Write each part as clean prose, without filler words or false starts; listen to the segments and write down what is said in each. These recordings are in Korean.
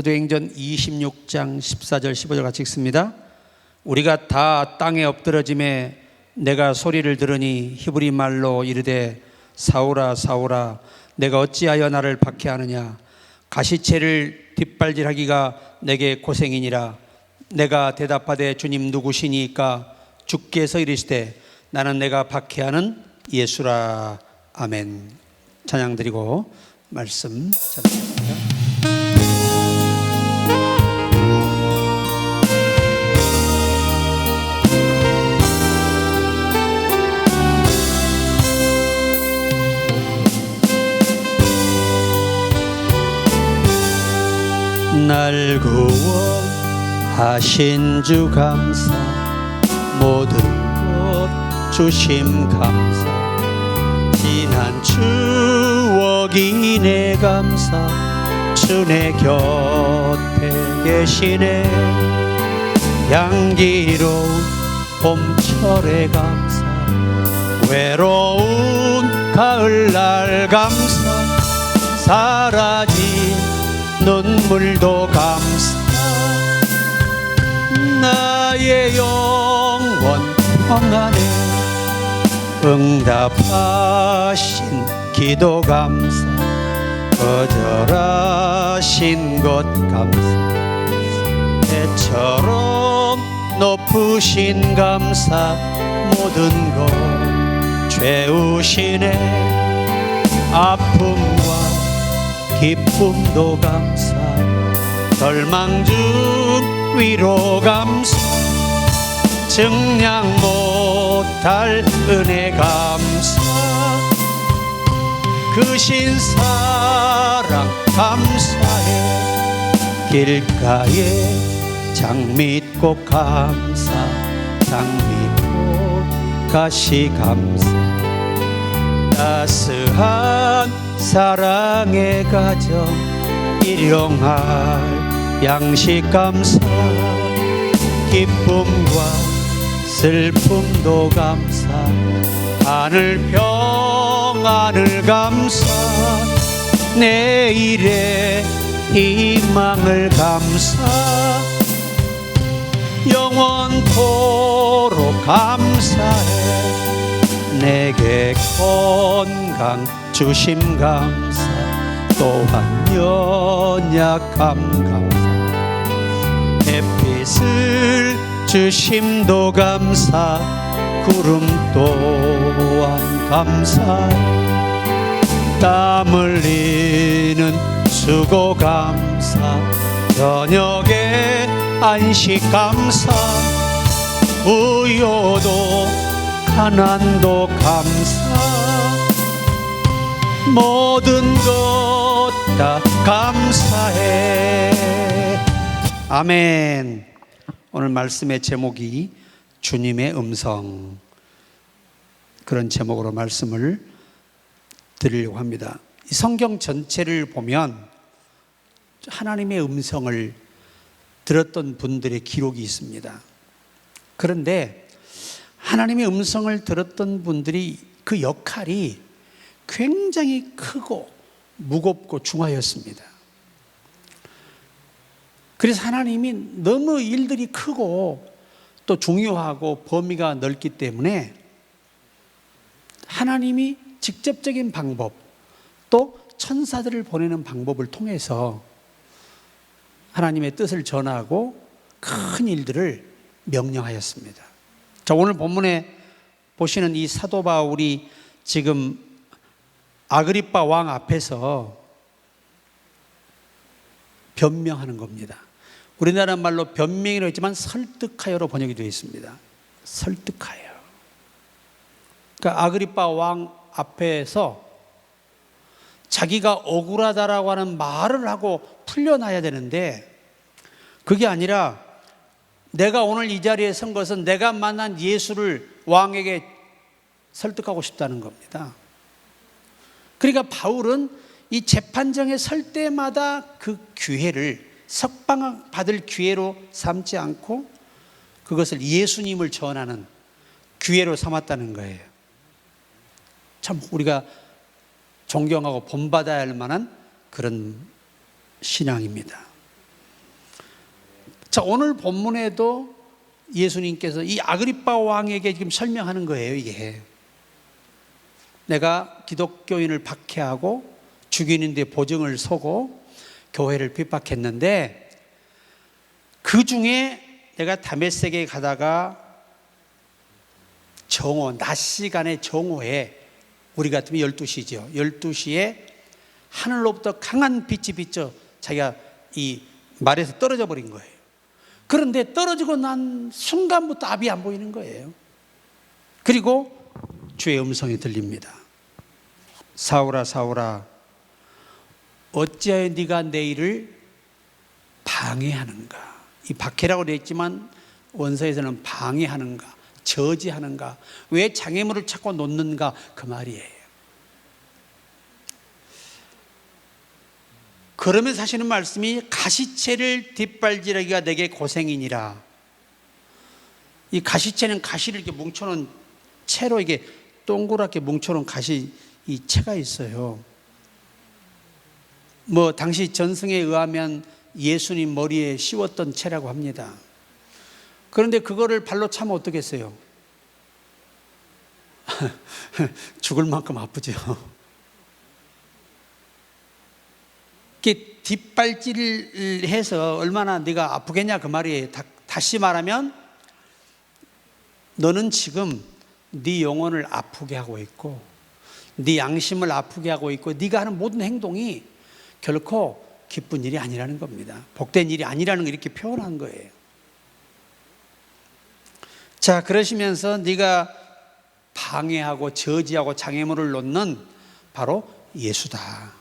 사도행전 26장 14절 15절 같이 읽습니다. 우리가 다 땅에 엎드러짐에 내가 소리를 들으니 히브리 말로 이르되 사울아 사울아 내가 어찌하여 나를 박해하느냐. 가시채를 뒷발질하기가 내게 고생이니라. 내가 대답하되 주님 누구시니까? 주께서 이르시되 나는 내가 박해하는 예수라. 아멘. 찬양 드리고 말씀 전하겠습니다. 날 구원하신 주 감사, 모든 것 주심 감사, 지난 추억이 내 감사, 주 내 곁에 계시네. 향기로운 봄철의 감사, 외로운 가을날 감사, 사라진 눈물도 감사, 나의 영원 평안에 응답하신 기도 감사, 거절하신 것 감사, 해처럼 높으신 감사, 모든 것 채우시네. 아픔과 기쁨도 감사, 절망 중 위로 감사, 증량 못할 은혜 감사, 크신 사랑 감사해. 길가에 장미꽃 감사, 장미꽃 가시 감사, 따스한 사랑의 가정 일용할 양식 감사, 기쁨과 슬픔도 감사, 하늘 평안을 감사, 내일의 희망을 감사, 영원토록 감사해. 내게 건강 주심 감사, 또한 연약함 감사, 햇빛을 주심도 감사, 구름 또한 감사, 땀 흘리는 수고 감사, 저녁에 안식 감사, 우요도 가난도 감사, 모든 것 다 감사해. 아멘. 오늘 말씀의 제목이 주님의 음성, 그런 제목으로 말씀을 드리려고 합니다. 이 성경 전체를 보면 하나님의 음성을 들었던 분들의 기록이 있습니다. 그런데 하나님의 음성을 들었던 분들이 그 역할이 굉장히 크고 무겁고 중하였습니다. 그래서 하나님이 너무 일들이 크고 또 중요하고 범위가 넓기 때문에 하나님이 직접적인 방법, 또 천사들을 보내는 방법을 통해서 하나님의 뜻을 전하고 큰 일들을 명령하였습니다. 자, 오늘 본문에 보시는 이 사도 바울이 지금 아그리빠 왕 앞에서 변명하는 겁니다. 우리나라 말로 변명이라고 했지만 설득하여로 번역이 되어 있습니다. 설득하여. 그러니까 아그리빠 왕 앞에서 자기가 억울하다라고 하는 말을 하고 풀려나야 되는데, 그게 아니라 내가 오늘 이 자리에 선 것은 내가 만난 예수를 왕에게 설득하고 싶다는 겁니다. 그러니까 바울은 이 재판정에 설 때마다 그 기회를 석방받을 기회로 삼지 않고 그것을 예수님을 전하는 기회로 삼았다는 거예요. 참 우리가 존경하고 본받아야 할 만한 그런 신앙입니다. 자, 오늘 본문에도 예수님께서 이 아그리빠 왕에게 지금 설명하는 거예요. 이게 내가 기독교인을 박해하고 죽이는 데 보증을 서고 교회를 핍박했는데, 그 중에 내가 다메섹에 가다가 정오, 낮 시간에 정오에, 우리 같으면 12시죠. 12시에 하늘로부터 강한 빛이 비쳐 자기가 이 말에서 떨어져 버린 거예요. 그런데 떨어지고 난 순간부터 앞이 안 보이는 거예요. 그리고 주의 음성이 들립니다. 사울아, 사울아, 어찌하여 네가 내 일을 방해하는가. 이 박해라고 되어 있지만 원서에서는 방해하는가, 저지하는가, 왜 장애물을 찾고 놓는가, 그 말이에요. 그러면서 하시는 말씀이 가시채를 뒷발질하기가 내게 고생이니라. 이 가시채는 가시를 이렇게 뭉쳐놓은 채로, 이게 동그랗게 뭉쳐놓은 가시, 이 채가 있어요. 당시 전승에 의하면 예수님 머리에 씌웠던 채라고 합니다. 그런데 그거를 발로 차면 어떻겠어요? 죽을 만큼 아프죠. 이렇게 뒷발질을 해서 얼마나 네가 아프겠냐, 그 말이에요. 다시 말하면 너는 지금 네 영혼을 아프게 하고 있고, 네 양심을 아프게 하고 있고, 네가 하는 모든 행동이 결코 기쁜 일이 아니라는 겁니다. 복된 일이 아니라는 걸 이렇게 표현한 거예요. 자, 그러시면서 네가 방해하고 저지하고 장애물을 놓는 바로 예수다.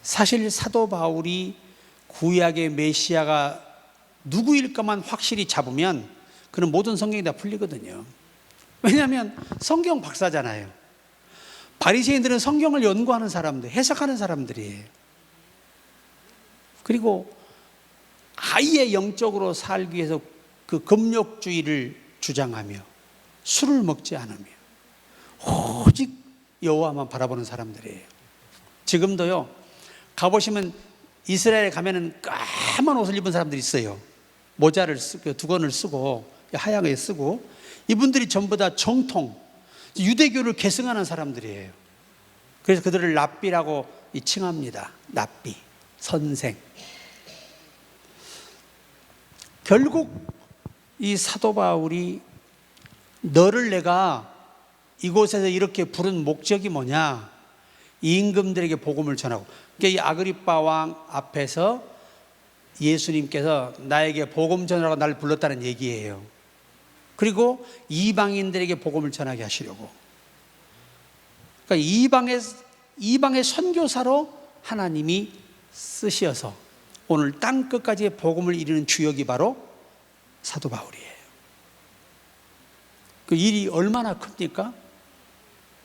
사실 사도 바울이 구약의 메시아가 누구일까만 확실히 잡으면 그는 모든 성경이 다 풀리거든요. 왜냐하면 성경 박사잖아요. 바리새인들은 성경을 연구하는 사람들, 해석하는 사람들이에요. 그리고 아예 영적으로 살기 위해서 그 금욕주의를 주장하며 술을 먹지 않으며 오직 여호와만 바라보는 사람들이에요. 지금도요, 가보시면 이스라엘에 가면은 까만 옷을 입은 사람들이 있어요. 모자를 쓰고 두건을 쓰고 하얀 거 쓰고, 이분들이 전부 다 정통 유대교를 계승하는 사람들이에요. 그래서 그들을 랍비라고 칭합니다. 랍비, 선생. 결국 이 사도 바울이 너를 내가 이곳에서 이렇게 부른 목적이 뭐냐, 이 임금들에게 복음을 전하고, 그러니까 이 아그리빠 왕 앞에서 예수님께서 나에게 복음 전하라고 나를 불렀다는 얘기예요. 그리고 이방인들에게 복음을 전하게 하시려고. 그러니까 이방의 선교사로 하나님이 쓰셔서 오늘 땅 끝까지 복음을 이루는 주역이 바로 사도 바울이에요. 그 일이 얼마나 큽니까?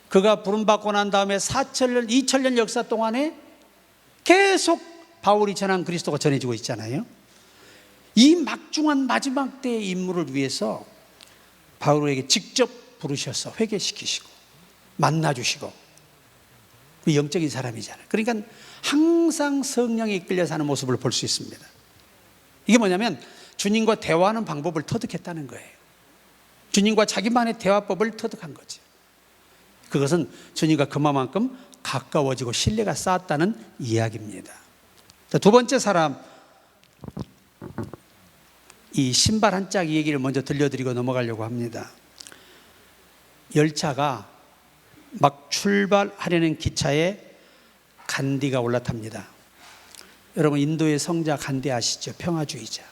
그가 부름받고 난 다음에 4천년, 2000년 역사 동안에 계속 바울이 전한 그리스도가 전해지고 있잖아요. 이 막중한 마지막 때의 임무를 위해서 바울에게 직접 부르셔서 회개시키시고 만나주시고, 그 영적인 사람이잖아요. 그러니까 항상 성령에 이끌려 사는 모습을 볼 수 있습니다. 이게 뭐냐면 주님과 대화하는 방법을 터득했다는 거예요. 주님과 자기만의 대화법을 터득한 거죠. 그것은 주님과 그만큼 가까워지고 신뢰가 쌓았다는 이야기입니다. 두 번째 사람, 이 신발 한 짝 얘기를 먼저 들려드리고 넘어가려고 합니다. 열차가 막 출발하려는 기차에 간디가 올라탑니다. 여러분, 인도의 성자 간디 아시죠? 평화주의자.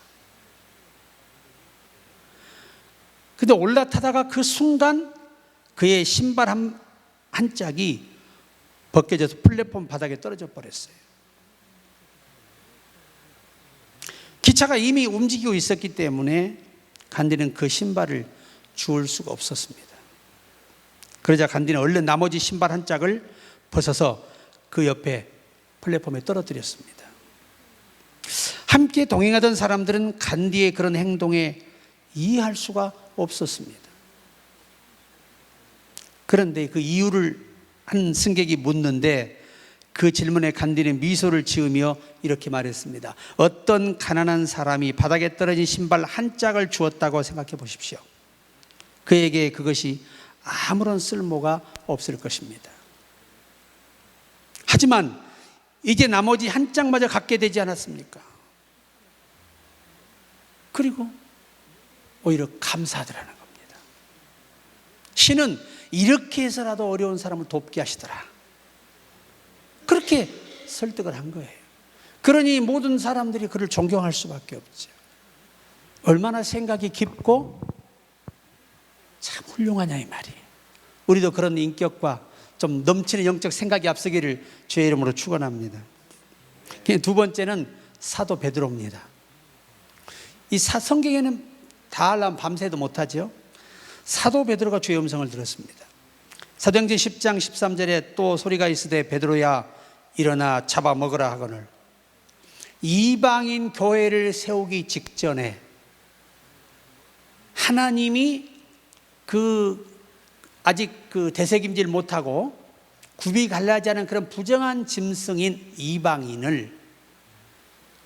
근데 올라타다가 그 순간 그의 신발 한 짝이 벗겨져서 플랫폼 바닥에 떨어져 버렸어요. 기차가 이미 움직이고 있었기 때문에 간디는 그 신발을 주울 수가 없었습니다. 그러자 간디는 얼른 나머지 신발 한 짝을 벗어서 그 옆에 플랫폼에 떨어뜨렸습니다. 함께 동행하던 사람들은 간디의 그런 행동에 이해할 수가 없었습니다. 그런데 그 이유를 한 승객이 묻는데 그 질문에 간디는 미소를 지으며 이렇게 말했습니다. 어떤 가난한 사람이 바닥에 떨어진 신발 한 짝을 주었다고 생각해 보십시오. 그에게 그것이 아무런 쓸모가 없을 것입니다. 하지만 이제 나머지 한 짝마저 갖게 되지 않았습니까? 그리고 오히려 감사하더라는 겁니다. 신은 이렇게 해서라도 어려운 사람을 돕게 하시더라. 그렇게 설득을 한 거예요. 그러니 모든 사람들이 그를 존경할 수밖에 없죠. 얼마나 생각이 깊고 참 훌륭하냐 이 말이에요. 우리도 그런 인격과 좀 넘치는 영적 생각이 앞서기를 주의 이름으로 축원합니다. 두 번째는 사도 베드로입니다. 이 성경에는 다 하려면 밤새도 못하죠. 사도 베드로가 주의 음성을 들었습니다. 사도행전 10장 13절에 또 소리가 있으되 베드로야 일어나 잡아먹으라 하거늘 이방인 교회를 세우기 직전에 하나님이 아직 되새김질 못하고 굽이 갈라지 않은 그런 부정한 짐승인 이방인을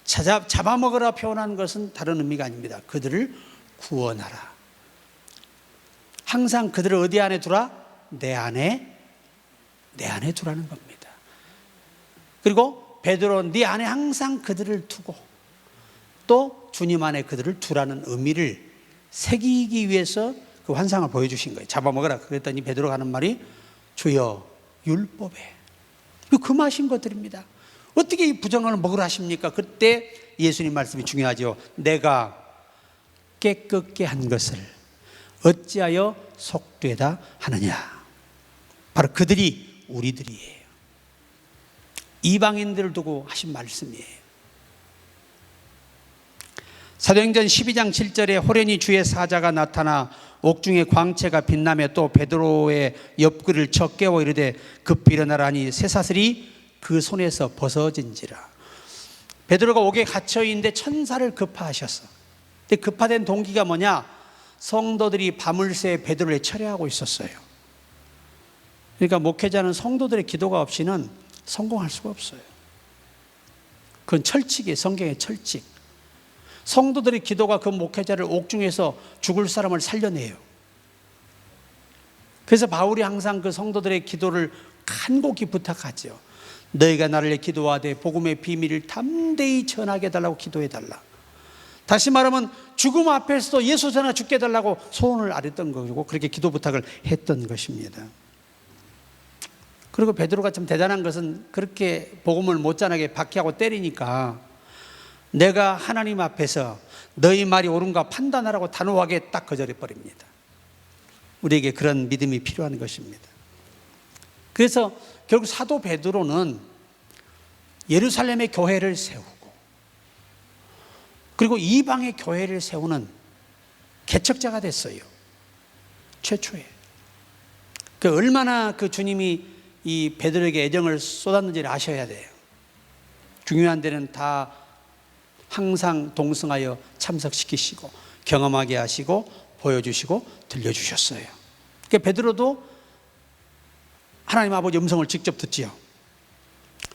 잡아먹으라 표현한 것은 다른 의미가 아닙니다. 그들을 구원하라. 항상 그들을 어디 안에 두라? 내 안에 두라는 겁니다. 그리고 베드로 네 안에 항상 그들을 두고 또 주님 안에 그들을 두라는 의미를 새기기 위해서 그 환상을 보여주신 거예요. 잡아먹으라. 그랬더니 베드로가 하는 말이 주여 율법에 금하신 것들입니다. 어떻게 이 부정을 먹으라 하십니까? 그때 예수님 말씀이 중요하죠. 내가 깨끗게 한 것을 어찌하여 속되다 하느냐. 바로 그들이 우리들이에요. 이방인들을 두고 하신 말씀이에요. 사도행전 12장 7절에 호련히 주의 사자가 나타나 옥중에 광채가 빛나며 또 베드로의 옆구리를 쳐 깨워 이르되 급히 일어나라니 쇠사슬이 그 손에서 벗어진지라. 베드로가 옥에 갇혀 있는데 천사를 급파하셨어. 근데 급파된 동기가 뭐냐? 성도들이 밤을새 베드로를 철회하고 있었어요. 그러니까 목회자는 성도들의 기도가 없이는 성공할 수가 없어요. 그건 철칙이에요. 성경의 철칙. 성도들의 기도가 그 목회자를 옥중에서 죽을 사람을 살려내요. 그래서 바울이 항상 그 성도들의 기도를 간곡히 부탁하죠. 너희가 나를 위해 기도하되 복음의 비밀을 담대히 전하게 해달라고 기도해달라. 다시 말하면 죽음 앞에서도 예수 전하 죽게 해달라고 소원을 아랬던 거고 그렇게 기도 부탁을 했던 것입니다. 그리고 베드로가 좀 대단한 것은 그렇게 복음을 못 전하게 박해하고 때리니까 내가 하나님 앞에서 너희 말이 옳은가 판단하라고 단호하게 딱 거절해 버립니다. 우리에게 그런 믿음이 필요한 것입니다. 그래서 결국 사도 베드로는 예루살렘의 교회를 세우고 그리고 이방의 교회를 세우는 개척자가 됐어요. 최초에. 얼마나 그 주님이 이 베드로에게 애정을 쏟았는지를 아셔야 돼요. 중요한 데는 다 항상 동승하여 참석시키시고 경험하게 하시고 보여주시고 들려주셨어요. 그러니까 베드로도 하나님 아버지 음성을 직접 듣지요.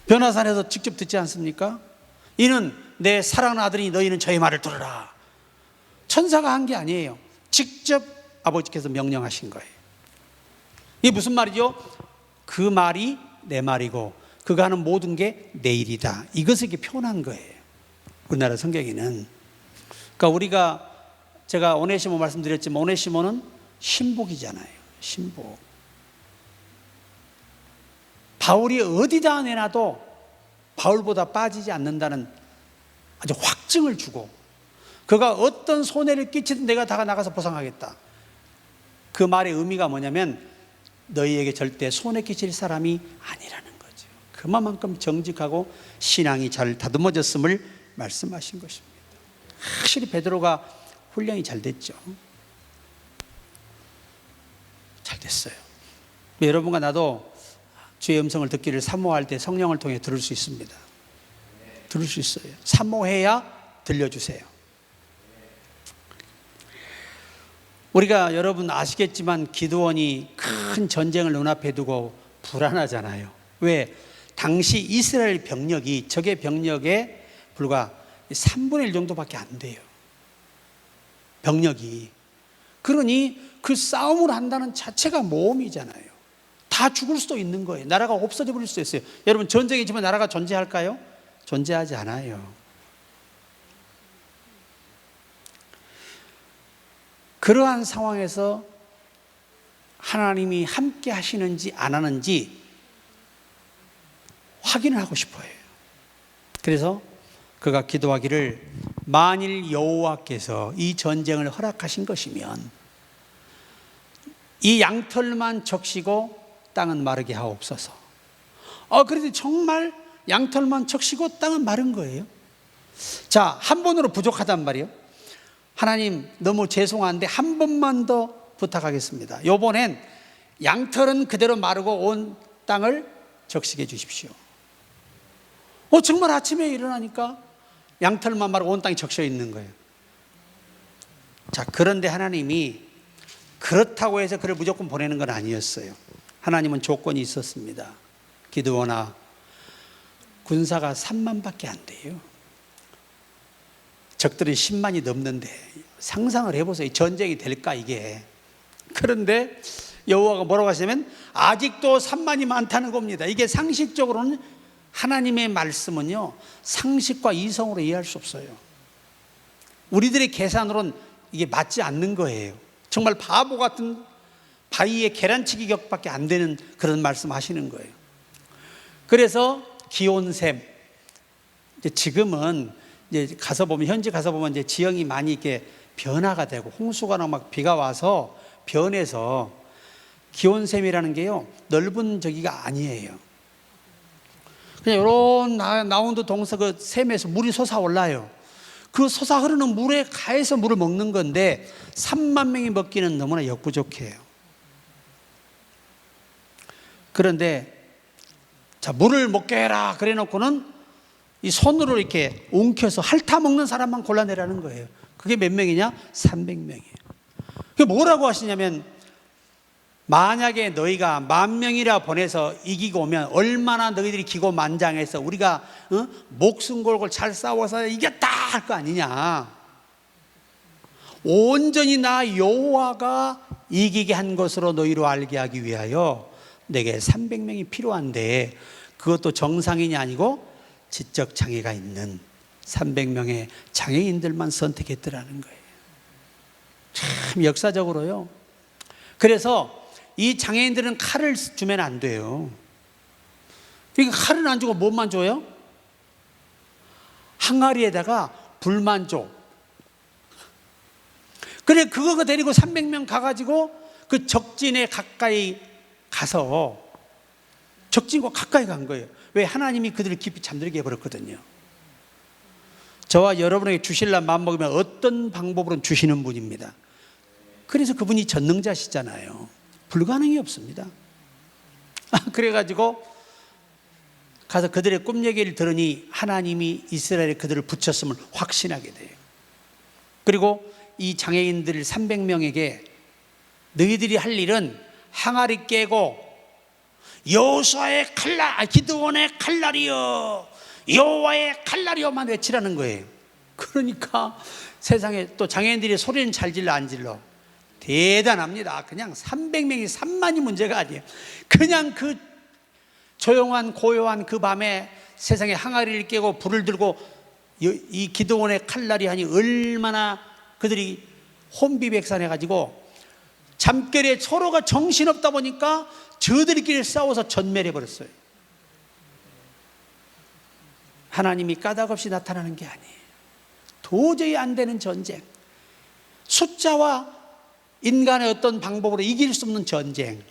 변화산에서 직접 듣지 않습니까? 이는 내 사랑하는 아들이 너희는 저의 말을 들으라. 천사가 한 게 아니에요. 직접 아버지께서 명령하신 거예요. 이게 무슨 말이죠? 그 말이 내 말이고 그가 하는 모든 게 내 일이다. 이것을 이렇게 표현한 거예요. 우리나라 성경에는. 그러니까 제가 오네시모 말씀드렸지만 오네시모는 신복이잖아요. 신복. 바울이 어디다 내놔도 바울보다 빠지지 않는다는 아주 확증을 주고 그가 어떤 손해를 끼치든 내가 다 나가서 보상하겠다. 그 말의 의미가 뭐냐면 너희에게 절대 손해 끼칠 사람이 아니라는 거죠. 그만큼 정직하고 신앙이 잘 다듬어졌음을 말씀하신 것입니다. 확실히 베드로가 훈련이 잘 됐죠. 잘 됐어요. 여러분과 나도 주의 음성을 듣기를 사모할 때 성령을 통해 들을 수 있습니다. 들을 수 있어요. 사모해야 들려주세요. 우리가 여러분 아시겠지만 기드온이 큰 전쟁을 눈앞에 두고 불안하잖아요. 왜? 당시 이스라엘 병력이 적의 병력의 불과 3분의 1 정도밖에 안 돼요. 병력이. 그러니 그 싸움을 한다는 자체가 모험이잖아요. 다 죽을 수도 있는 거예요. 나라가 없어져 버릴 수도 있어요. 여러분, 전쟁이 있지만 나라가 존재할까요? 존재하지 않아요. 그러한 상황에서 하나님이 함께 하시는지 안 하는지 확인을 하고 싶어요. 그래서 그가 기도하기를, 만일 여호와께서 이 전쟁을 허락하신 것이면 이 양털만 적시고 땅은 마르게 하옵소서. 그래도 정말 양털만 적시고 땅은 마른 거예요. 자, 한 번으로 부족하단 말이에요. 하나님, 너무 죄송한데 한 번만 더 부탁하겠습니다. 요번엔 양털은 그대로 마르고 온 땅을 적시게 해 주십시오. 정말 아침에 일어나니까 양털만 마르고 온 땅이 적셔 있는 거예요. 자, 그런데 하나님이 그렇다고 해서 그를 무조건 보내는 건 아니었어요. 하나님은 조건이 있었습니다. 기드온아, 군사가 3만밖에 안 돼요. 적들은 10만이 넘는데 상상을 해보세요. 전쟁이 될까 이게. 그런데 여호와가 뭐라고 하시냐면 아직도 3만이 많다는 겁니다. 이게 상식적으로는, 하나님의 말씀은요, 상식과 이성으로 이해할 수 없어요. 우리들의 계산으로는 이게 맞지 않는 거예요. 정말 바보 같은 바위의 계란치기 격밖에 안 되는 그런 말씀 하시는 거예요. 그래서 기온샘, 지금은 이제 가서 보면, 현지 가서 보면 이제 지형이 많이 이렇게 변화가 되고 홍수가 나고 막 비가 와서 변해서, 기온샘이라는 게요, 넓은 저기가 아니에요. 그냥 이런 라운드 동서 그 샘에서 물이 솟아올라요. 그 솟아 흐르는 물에 가해서 물을 먹는 건데 3만 명이 먹기는 너무나 역부족해요. 그런데 자, 물을 먹게 해라 그래 놓고는 이 손으로 이렇게 웅켜서 핥아 먹는 사람만 골라내라는 거예요. 그게 몇 명이냐? 300명이에요. 그게 뭐라고 하시냐면, 만약에 너희가 10,000명이라 보내서 이기고 오면 얼마나 너희들이 기고만장해서 우리가 목숨 걸고 잘 싸워서 이겼다 할 거 아니냐. 온전히 나 여호와가 이기게 한 것으로 너희로 알게 하기 위하여 내게 300명이 필요한데, 그것도 정상인이 아니고 지적 장애가 있는 300명의 장애인들만 선택했더라는 거예요. 참 역사적으로요. 그래서 이 장애인들은 칼을 주면 안 돼요. 그러니까 칼은 안 주고 뭐만 줘요? 항아리에다가 불만 줘. 그래, 그거 데리고 300명 가가지고 그 적진에 가까이 가서, 적진과 가까이 간 거예요. 왜? 하나님이 그들을 깊이 잠들게 해버렸거든요. 저와 여러분에게 주실란 마음먹으면 어떤 방법으로는 주시는 분입니다. 그래서 그분이 전능자시잖아요. 불가능이 없습니다. 그래가지고 가서 그들의 꿈 얘기를 들으니 하나님이 이스라엘에 그들을 붙였음을 확신하게 돼요. 그리고 이 장애인들 300명에게 너희들이 할 일은 항아리 깨고 여호수아의 칼날, 기드온의 칼날이여, 여호와의 칼날이여만 외치라는 거예요. 그러니까 세상에 또 장애인들이 소리는 잘 질러 안 질러? 대단합니다. 그냥 300명이 3만이 문제가 아니에요. 그냥 그 조용한 고요한 그 밤에 세상에 항아리를 깨고 불을 들고 이 기드온의 칼날이 하니 얼마나 그들이 혼비백산해가지고 잠결에 서로가 정신없다 보니까 저들끼리 싸워서 전멸해버렸어요. 하나님이 까닭없이 나타나는 게 아니에요. 도저히 안 되는 전쟁, 숫자와 인간의 어떤 방법으로 이길 수 없는 전쟁,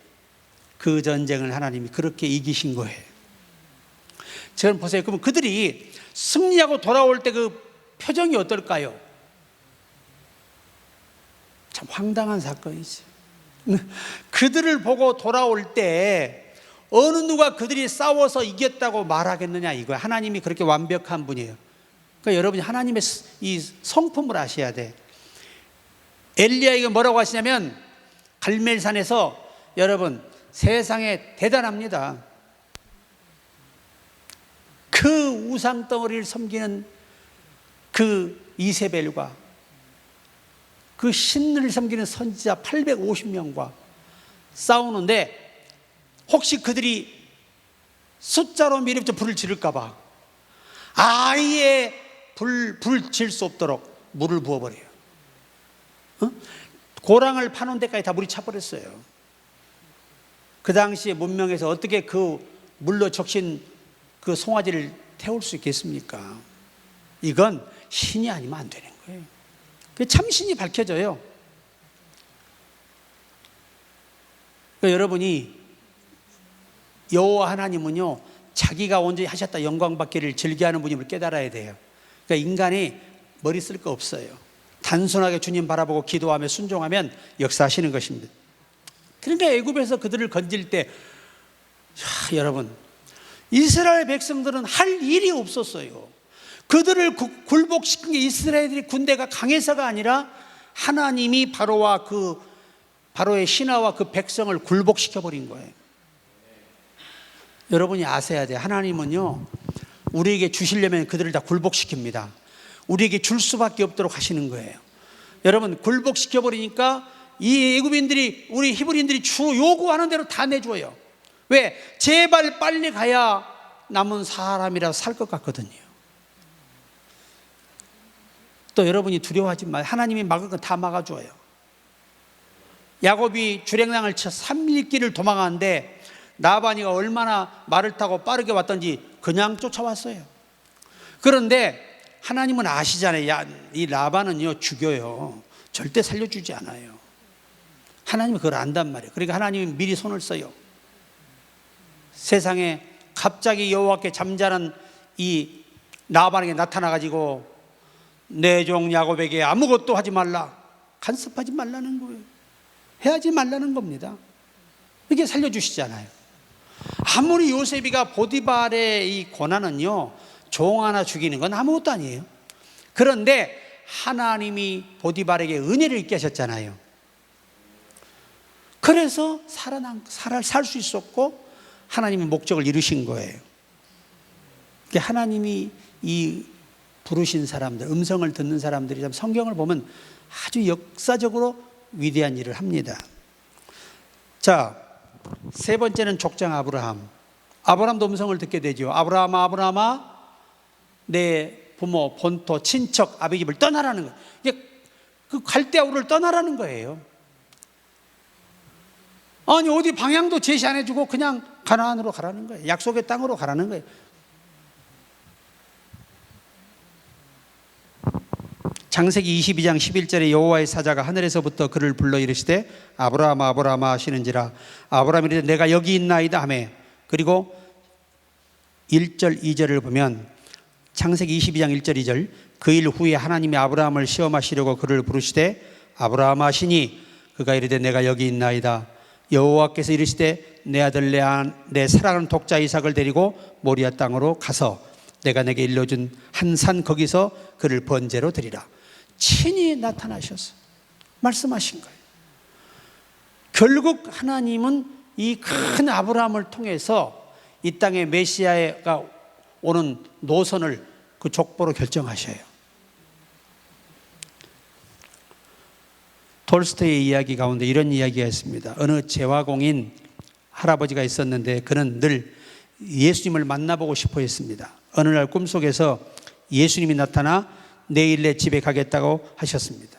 그 전쟁을 하나님이 그렇게 이기신 거예요. 저는 보세요. 그러면 그들이 승리하고 돌아올 때 그 표정이 어떨까요? 참 황당한 사건이죠. 그들을 보고 돌아올 때 어느 누가 그들이 싸워서 이겼다고 말하겠느냐 이거야. 하나님이 그렇게 완벽한 분이에요. 그러니까 여러분이 하나님의 이 성품을 아셔야 돼. 엘리야에게 뭐라고 하시냐면, 갈멜산에서, 여러분 세상에 대단합니다. 그 우상 덩어리를 섬기는 그 이세벨과 그 신을 섬기는 선지자 850명과 싸우는데, 혹시 그들이 숫자로 밀어붙여 불을 지를까 봐 아예 불 질 수 없도록 물을 부어버려요. 고랑을 파는 데까지 다 물이 차버렸어요. 그 당시에 문명에서 어떻게 그 물로 적신 그 송아지를 태울 수 있겠습니까? 이건 신이 아니면 안 되는 거예요. 참신이 밝혀져요. 그러니까 여러분이 여호와 하나님은요, 자기가 온전히 하셨다 영광 받기를 즐겨하는 분임을 깨달아야 돼요. 그러니까 인간이 머리 쓸 거 없어요. 단순하게 주님 바라보고 기도하며 순종하면 역사하시는 것입니다. 그러니까 애굽에서 그들을 건질 때, 여러분, 이스라엘 백성들은 할 일이 없었어요. 그들을 굴복시킨 게 이스라엘의 군대가 강해서가 아니라 하나님이 바로의 신하와 그 백성을 굴복시켜버린 거예요. 여러분이 아셔야 돼요. 하나님은요, 우리에게 주시려면 그들을 다 굴복시킵니다. 우리에게 줄 수밖에 없도록 하시는 거예요. 여러분, 굴복시켜버리니까 이 애굽인들이, 우리 히브리인들이 요구하는 대로 다 내줘요. 왜? 제발 빨리 가야 남은 사람이라도 살 것 같거든요. 또 여러분이 두려워하지 마요. 하나님이 막을 건 다 막아줘요. 야곱이 주랭랑을 쳐 3일 길을 도망가는데 라반이가 얼마나 말을 타고 빠르게 왔던지 그냥 쫓아왔어요. 그런데 하나님은 아시잖아요. 이 라반은요, 죽여요. 절대 살려주지 않아요. 하나님은 그걸 안단 말이에요. 그러니까 하나님이 미리 손을 써요. 세상에 갑자기 여호와께 잠자는 이 라반에게 나타나가지고 내 종 야곱에게 아무것도 하지 말라, 간섭하지 말라는 거예요. 해하지 말라는 겁니다. 이게 살려주시잖아요. 아무리 요셉이가 보디발의 이 고난은요, 종 하나 죽이는 건 아무것도 아니에요. 그런데 하나님이 보디발에게 은혜를 있게 하셨잖아요. 그래서 살 수 있었고 하나님의 목적을 이루신 거예요. 하나님이 이 부르신 사람들, 음성을 듣는 사람들이 성경을 보면 아주 역사적으로 위대한 일을 합니다. 자, 세 번째는 족장 아브라함. 아브라함도 음성을 듣게 되죠. 아브라함아, 아브라함아, 내 부모, 본토, 친척, 아비 집을 떠나라는 거예요. 이게 그 갈대아 우를 떠나라는 거예요. 아니, 어디 방향도 제시 안 해주고 그냥 가나안으로 가라는 거예요. 약속의 땅으로 가라는 거예요. 창세기 22장 11절에 여호와의 사자가 하늘에서부터 그를 불러 이르시되 아브라함아, 아브라함아 하시는지라. 아브라함이 이르되 내가 여기 있나이다 하며, 그리고 1절 2절을 보면 창세기 22장 1절 2절, 그 일 후에 하나님이 아브라함을 시험하시려고 그를 부르시되 아브라함아 하시니 그가 이르되 내가 여기 있나이다. 여호와께서 이르시되 내 아들 내 사랑하는 독자 이삭을 데리고 모리아 땅으로 가서 내가 내게 일러준 한 산 거기서 그를 번제로 드리라. 친히 나타나셔서 말씀하신 거예요. 결국 하나님은 이 큰 아브라함을 통해서 이 땅에 메시아가 오는 노선을 그 족보로 결정하셔요. 톨스토이의 이야기 가운데 이런 이야기가 있습니다. 어느 재화공인 할아버지가 있었는데 그는 늘 예수님을 만나보고 싶어 했습니다. 어느 날 꿈속에서 예수님이 나타나 내일 내 집에 가겠다고 하셨습니다.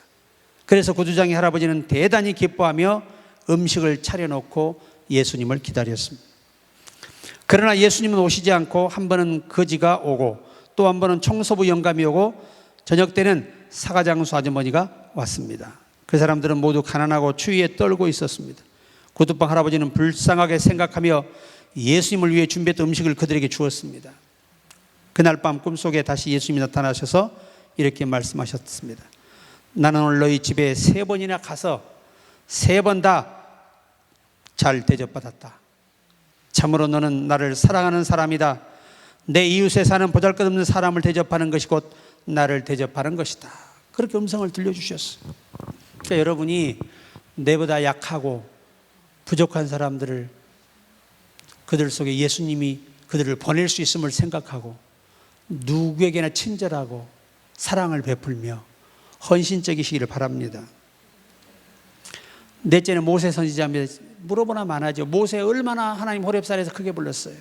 그래서 구두장의 할아버지는 대단히 기뻐하며 음식을 차려놓고 예수님을 기다렸습니다. 그러나 예수님은 오시지 않고 한 번은 거지가 오고 또 한 번은 청소부 영감이 오고 저녁 때는 사가장수 아주머니가 왔습니다. 그 사람들은 모두 가난하고 추위에 떨고 있었습니다. 구두방 할아버지는 불쌍하게 생각하며 예수님을 위해 준비했던 음식을 그들에게 주었습니다. 그날 밤 꿈속에 다시 예수님이 나타나셔서 이렇게 말씀하셨습니다. 나는 오늘 너희 집에 3번이나 가서 3번 다 잘 대접받았다. 참으로 너는 나를 사랑하는 사람이다. 내 이웃에 사는 보잘것없는 사람을 대접하는 것이 곧 나를 대접하는 것이다. 그렇게 음성을 들려주셨어요. 그러니까 여러분이 내보다 약하고 부족한 사람들을, 그들 속에 예수님이 그들을 보낼 수 있음을 생각하고 누구에게나 친절하고 사랑을 베풀며 헌신적이시기를 바랍니다. 넷째는 모세 선지자입니다. 물어보나 마나죠. 모세 얼마나 하나님 호렙산에서 크게 불렀어요.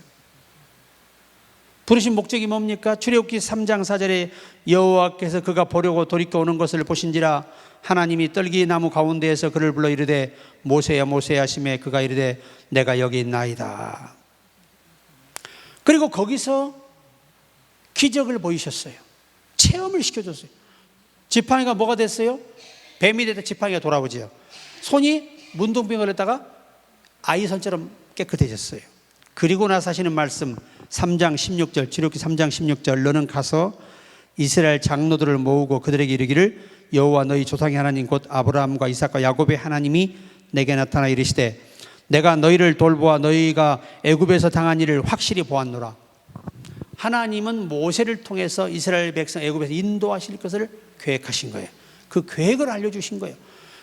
부르신 목적이 뭡니까? 출애굽기 3장 4절에 여호와께서 그가 보려고 돌이켜 오는 것을 보신지라 하나님이 떨기나무 가운데에서 그를 불러 이르되 모세야 모세야 하시매 그가 이르되 내가 여기 있나이다. 그리고 거기서 기적을 보이셨어요. 체험을 시켜줬어요. 지팡이가 뭐가 됐어요? 뱀이 됐다. 지팡이가 돌아오죠. 손이 문둥병 걸렸다가 아이 손처럼 깨끗해졌어요. 그리고 나서 하시는 말씀 3장 16절, 출애굽기 3장 16절, 너는 가서 이스라엘 장로들을 모으고 그들에게 이르기를 여호와 너희 조상의 하나님 곧 아브라함과 이삭과 야곱의 하나님이 내게 나타나 이르시되 내가 너희를 돌보아 너희가 애굽에서 당한 일을 확실히 보았노라. 하나님은 모세를 통해서 이스라엘 백성 애굽에서 인도하실 것을 계획하신 거예요. 그 계획을 알려주신 거예요.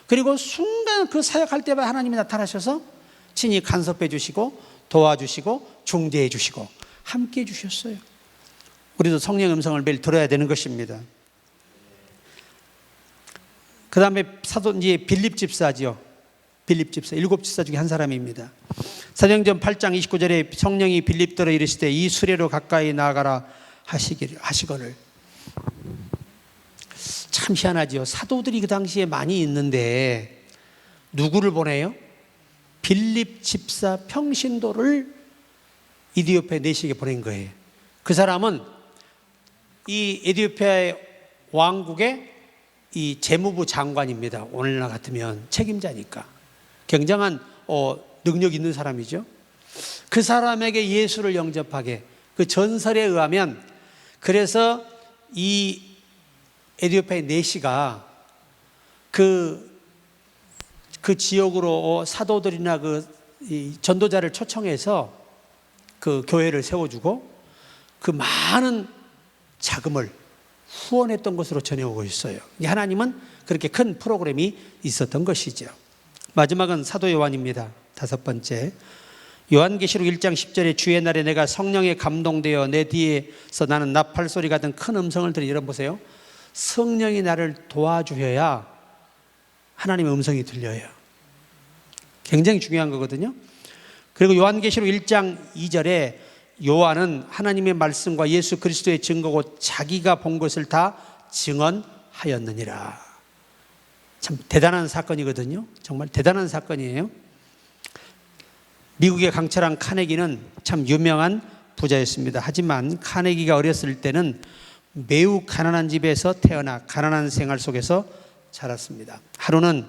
그리고 순간 그 사역할 때마다 하나님이 나타나셔서 친히 간섭해 주시고 도와주시고 중재해 주시고 함께 해 주셨어요. 우리도 성령의 음성을 매일 들어야 되는 것입니다. 그 다음에 사도 이제 빌립 집사죠. 빌립 집사, 7집사 중에 한 사람입니다. 사도행전 8장 29절에 성령이 빌립더러 이르시되 이 수레로 가까이 나아가라 하시거늘. 참 희한하죠. 사도들이 그 당시에 많이 있는데 누구를 보내요? 빌립 집사 평신도를 이디오피아 내시에 보낸 거예요. 그 사람은 이 에티오피아의 왕국의 이 재무부 장관입니다. 오늘날 같으면 책임자니까 굉장한 능력 있는 사람이죠. 그 사람에게 예수를 영접하게 그 전설에 의하면 그래서 이 에티오피아의 내시가 그 지역으로 사도들이나 이 전도자를 초청해서 그 교회를 세워주고 그 많은 자금을 후원했던 것으로 전해오고 있어요. 하나님은 그렇게 큰 프로그램이 있었던 것이죠. 마지막은 사도 요한입니다. 5번째, 요한계시록 1장 10절에 주의 날에 내가 성령에 감동되어 내 뒤에서 나는 나팔 소리 같은 큰 음성을 들으니, 여러분 보세요. 성령이 나를 도와주셔야 하나님의 음성이 들려요. 굉장히 중요한 거거든요. 그리고 요한계시록 1장 2절에 요한은 하나님의 말씀과 예수 그리스도의 증거고 자기가 본 것을 다 증언하였느니라. 참 대단한 사건이거든요. 정말 대단한 사건이에요. 미국의 강철한 카네기는 참 유명한 부자였습니다. 하지만 카네기가 어렸을 때는 매우 가난한 집에서 태어나 가난한 생활 속에서 자랐습니다. 하루는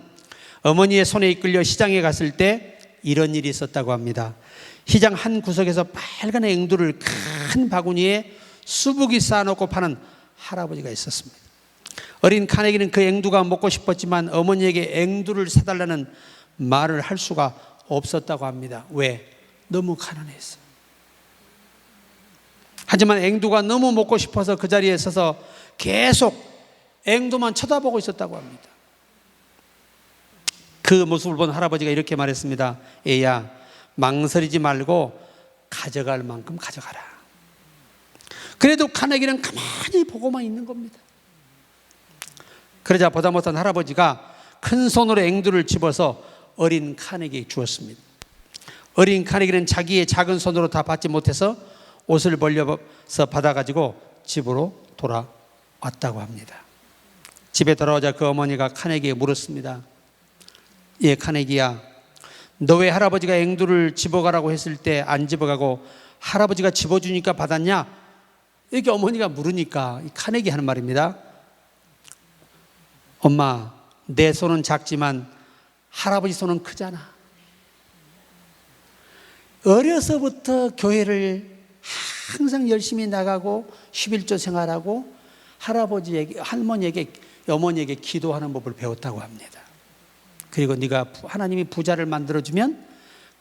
어머니의 손에 이끌려 시장에 갔을 때 이런 일이 있었다고 합니다. 시장 한 구석에서 빨간 앵두를 큰 바구니에 수북이 쌓아놓고 파는 할아버지가 있었습니다. 어린 카네기는 그 앵두가 먹고 싶었지만 어머니에게 앵두를 사달라는 말을 할 수가 없었다고 합니다. 왜? 너무 가난했어. 하지만 앵두가 너무 먹고 싶어서 그 자리에 서서 계속 앵두만 쳐다보고 있었다고 합니다. 그 모습을 본 할아버지가 이렇게 말했습니다. 애야, 망설이지 말고 가져갈 만큼 가져가라. 그래도 카네기는 가만히 보고만 있는 겁니다. 그러자 보다 못한 할아버지가 큰 손으로 앵두를 집어서 어린 카네기에게 주었습니다. 어린 카네기는 자기의 작은 손으로 다 받지 못해서 옷을 벌려서 받아가지고 집으로 돌아왔다고 합니다. 집에 돌아오자 그 어머니가 카네기에게 물었습니다. 예, 카네기야, 너 왜 할아버지가 앵두를 집어가라고 했을 때 안 집어가고 할아버지가 집어주니까 받았냐? 이렇게 어머니가 물으니까 이 카네기 하는 말입니다. 엄마, 내 손은 작지만 할아버지 손은 크잖아. 어려서부터 교회를 항상 열심히 나가고 11조 생활하고 할아버지에게, 할머니에게, 어머니에게 기도하는 법을 배웠다고 합니다. 그리고 네가 하나님이 부자를 만들어주면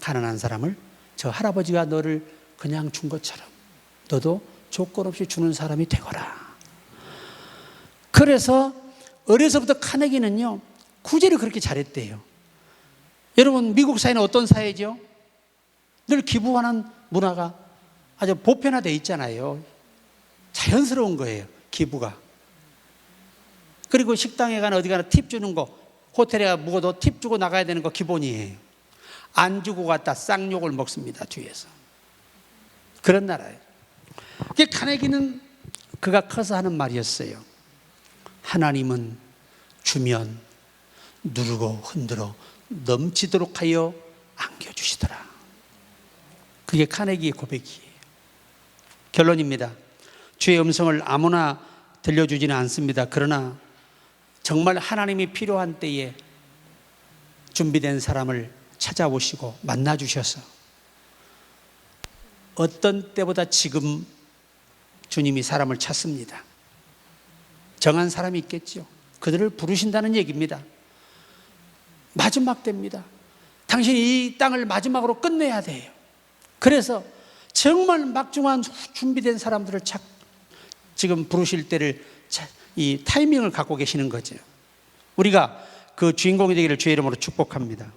가난한 사람을, 저 할아버지가 너를 그냥 준 것처럼 너도 조건 없이 주는 사람이 되거라. 그래서 어려서부터 카네기는요, 구제를 그렇게 잘했대요. 여러분, 미국 사회는 어떤 사회죠? 늘 기부하는 문화가 아주 보편화되어 있잖아요. 자연스러운 거예요, 기부가. 그리고 식당에 가나 어디 가나 팁 주는 거, 호텔에 가 묵어도 팁 주고 나가야 되는 거 기본이에요. 안 주고 갔다 쌍욕을 먹습니다, 뒤에서. 그런 나라예요. 카네기는 그가 커서 하는 말이었어요. 하나님은 주면 누르고 흔들어 넘치도록 하여 안겨주시더라. 그게 카네기의 고백이에요. 결론입니다. 주의 음성을 아무나 들려주지는 않습니다. 그러나 정말 하나님이 필요한 때에 준비된 사람을 찾아오시고 만나주셔서 어떤 때보다 지금 주님이 사람을 찾습니다. 정한 사람이 있겠죠. 그들을 부르신다는 얘기입니다. 마지막 때입니다. 당신이 이 땅을 마지막으로 끝내야 돼요. 그래서 정말 막중한 준비된 사람들을 지금 부르실 때를 이 타이밍을 갖고 계시는 거죠. 우리가 그 주인공이 되기를 주의 이름으로 축복합니다.